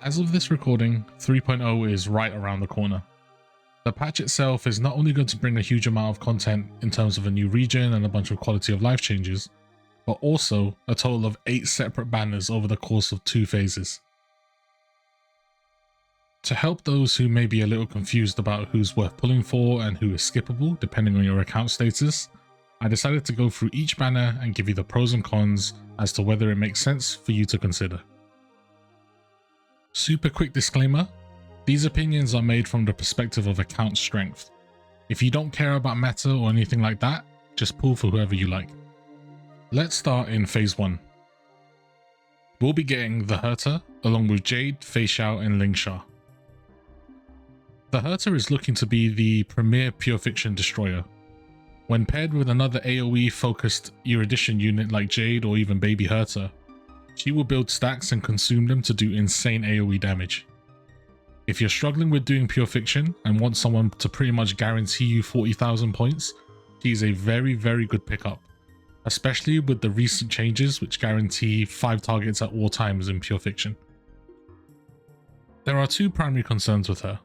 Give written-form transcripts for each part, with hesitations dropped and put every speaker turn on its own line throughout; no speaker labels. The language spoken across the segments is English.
As of this recording, 3.0 is right around the corner. The patch itself is not only going to bring a huge amount of content in terms of a new region and a bunch of quality of life changes, but also a total of 8 separate banners over the course of 2 phases. To help those who may be a little confused about who's worth pulling for and who is skippable depending on your account status, I decided to go through each banner and give you the pros and cons as to whether it makes sense for you to consider. Super quick disclaimer, these opinions are made from the perspective of account strength. If you don't care about meta or anything like that, just pull for whoever you like. Let's start in phase 1. We'll be getting the Herta along with Jade, Feixiao and Lingsha. The Herta is looking to be the premier pure fiction destroyer. When paired with another AoE focused erudition unit like Jade or even baby Herta, she will build stacks and consume them to do insane AoE damage. If you're struggling with doing pure fiction and want someone to pretty much guarantee you 40,000 points, she is a very good pickup, especially with the recent changes which guarantee 5 targets at all times in pure fiction. There are 2 primary concerns with her.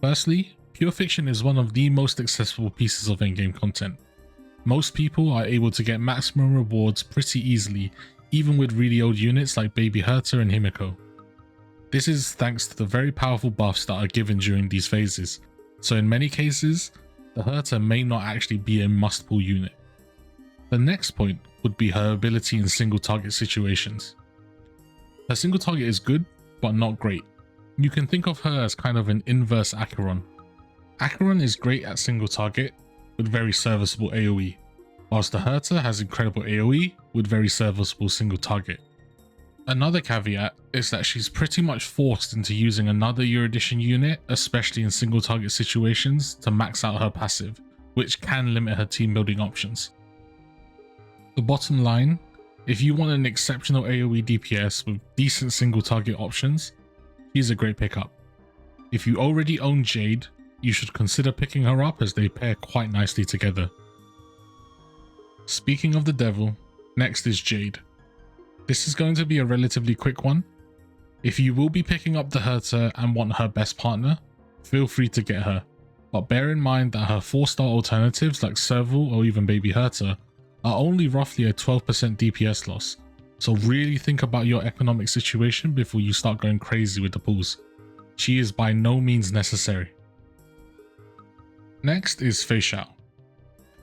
Firstly, pure fiction is one of the most accessible pieces of in-game content. Most people are able to get maximum rewards pretty easily, even with really old units like baby Herta and Himiko. This is thanks to the very powerful buffs that are given during these phases, so in many cases, the Herta may not actually be a must-pull unit. The next point would be her ability in single target situations. Her single target is good, but not great. You can think of her as kind of an inverse Acheron. Acheron is great at single target, with very serviceable AoE, whilst the Herta has incredible AoE with very serviceable single target. Another caveat is that she's pretty much forced into using another erudition unit, especially in single target situations, to max out her passive, which can limit her team building options. The bottom line, if you want an exceptional AoE DPS with decent single target options, she's a great pickup. If you already own Jade, you should consider picking her up as they pair quite nicely together. Speaking of the devil, next is Jade. This is going to be a relatively quick one. If you will be picking up the Herta and want her best partner, feel free to get her, but bear in mind that her 4-star alternatives like Serval or even baby Herta are only roughly a 12% DPS loss, so really think about your economic situation before you start going crazy with the pulls. She is by no means necessary. Next is Feixiao.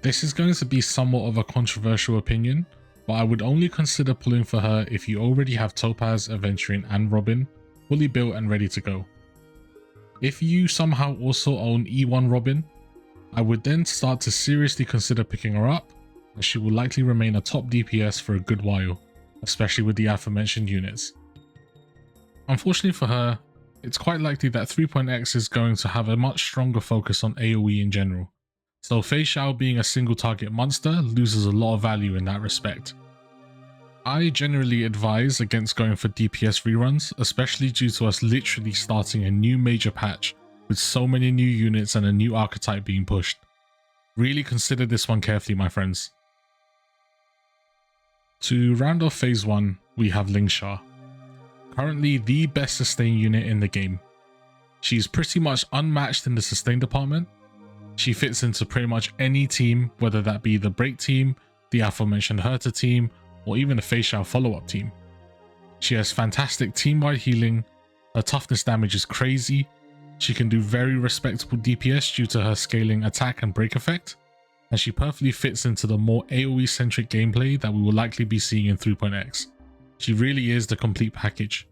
This is going to be somewhat of a controversial opinion, but I would only consider pulling for her if you already have Topaz, Aventurine and Robin fully built and ready to go. If you somehow also own E1 Robin, I would then start to seriously consider picking her up, as she will likely remain a top DPS for a good while, especially with the aforementioned units. Unfortunately for her, it's quite likely that 3.x is going to have a much stronger focus on AoE in general, so Feixiao being a single target monster loses a lot of value in that respect. I generally advise against going for DPS reruns, especially due to us literally starting a new major patch with so many new units and a new archetype being pushed. Really consider this one carefully, my friends. To round off phase 1, we have Lingsha. Currently the best sustain unit in the game. She's pretty much unmatched in the sustain department. She fits into pretty much any team, whether that be the break team, the aforementioned Herta team, or even a Feixiao follow-up team. She has fantastic team-wide healing, her toughness damage is crazy, she can do very respectable DPS due to her scaling attack and break effect, and she perfectly fits into the more AoE-centric gameplay that we will likely be seeing in 3.x. She really is the complete package.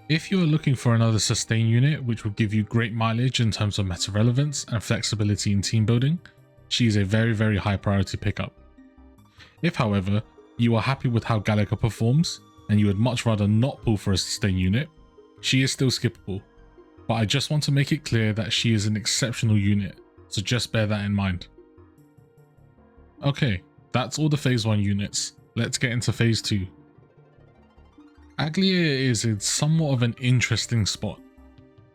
If you are looking for another sustain unit which will give you great mileage in terms of meta relevance and flexibility in team building, she is a very high priority pickup. If however, you are happy with how Aglaea performs and you would much rather not pull for a sustain unit, she is still skippable, but I just want to make it clear that she is an exceptional unit, so just bear that in mind. Okay, that's all the phase 1 units, let's get into phase 2. Aglaea is in somewhat of an interesting spot.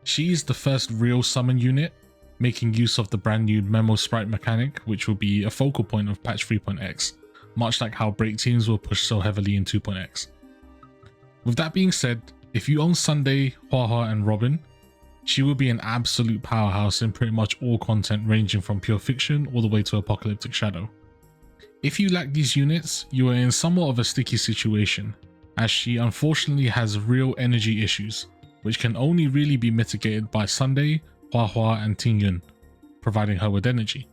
She is the first real summon unit, making use of the brand new Memo Sprite mechanic, which will be a focal point of patch 3.x, much like how break teams were pushed so heavily in 2.x. With that being said, if you own Sunday, Hua and Robin, she will be an absolute powerhouse in pretty much all content ranging from pure fiction all the way to apocalyptic shadow. If you lack these units, you are in somewhat of a sticky situation, as she unfortunately has real energy issues, which can only really be mitigated by Sunday, Hua and Ting Yun, providing her with energy.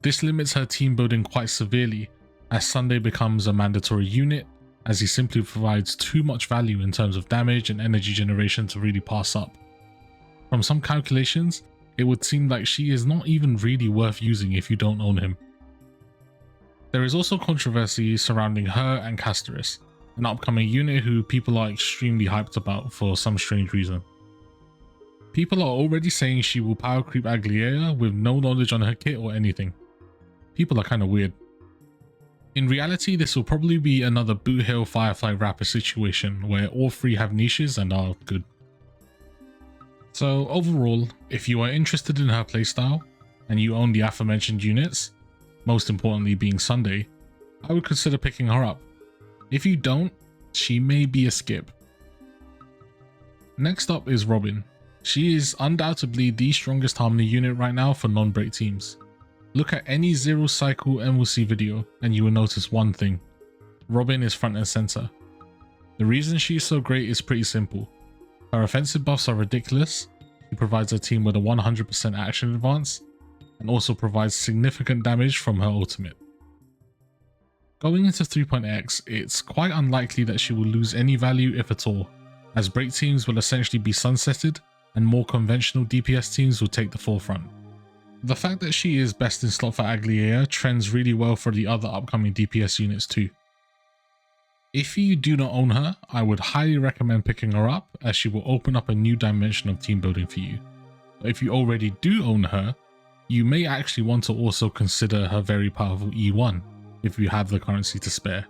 This limits her team building quite severely, as Sunday becomes a mandatory unit, as he simply provides too much value in terms of damage and energy generation to really pass up. From some calculations, it would seem like she is not even really worth using if you don't own him. There is also controversy surrounding her and Castoris, an upcoming unit who people are extremely hyped about for some strange reason. People are already saying she will power creep Aglaea with no knowledge on her kit or anything. People are kind of weird. In reality, this will probably be another Boothill Firefly Rapper situation where all three have niches and are good. So overall, if you are interested in her playstyle and you own the aforementioned units, most importantly being Sunday, I would consider picking her up. If you don't, she may be a skip. Next up is Robin. She is undoubtedly the strongest Harmony unit right now for non-break teams. Look at any Zero Cycle MLC video and you will notice one thing. Robin is front and center. The reason she is so great is pretty simple. Her offensive buffs are ridiculous, she provides her team with a 100% action advance, and also provides significant damage from her ultimate. Going into 3.x, it's quite unlikely that she will lose any value if at all, as break teams will essentially be sunsetted and more conventional DPS teams will take the forefront. The fact that she is best in slot for Aglaea trends really well for the other upcoming DPS units too. If you do not own her, I would highly recommend picking her up, as she will open up a new dimension of team building for you. But if you already do own her, you may actually want to also consider her very powerful E1 if you have the currency to spare.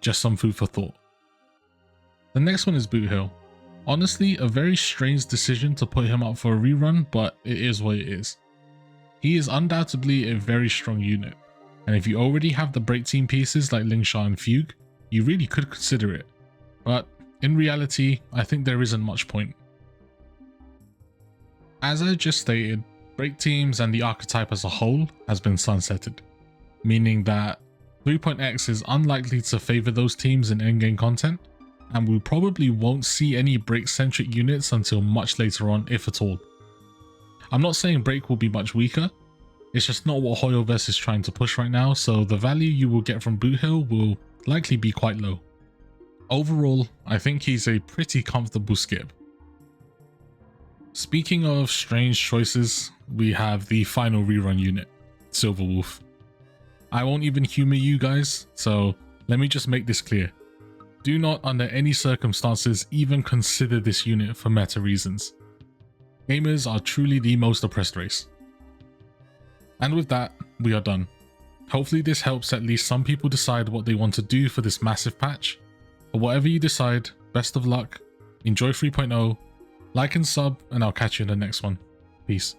Just some food for thought. The next one is Boothill. Honestly, a very strange decision to put him up for a rerun, but it is what it is. He is undoubtedly a very strong unit, and if you already have the break team pieces like Lingsha and Fugue, you really could consider it, but in reality, I think there isn't much point. As I just stated, break teams and the archetype as a whole has been sunsetted, meaning that 3.x is unlikely to favor those teams in endgame content, and we probably won't see any break-centric units until much later on, if at all. I'm not saying break will be much weaker, it's just not what Hoyoverse is trying to push right now, so the value you will get from Boothill will likely be quite low. Overall, I think he's a pretty comfortable skip. Speaking of strange choices, we have the final rerun unit, Silverwolf. I won't even humor you guys, so let me just make this clear. Do not under any circumstances even consider this unit for meta reasons. Gamers are truly the most oppressed race. And with that, we are done. Hopefully this helps at least some people decide what they want to do for this massive patch. But whatever you decide, best of luck, enjoy 3.0, like and sub, and I'll catch you in the next one. Peace.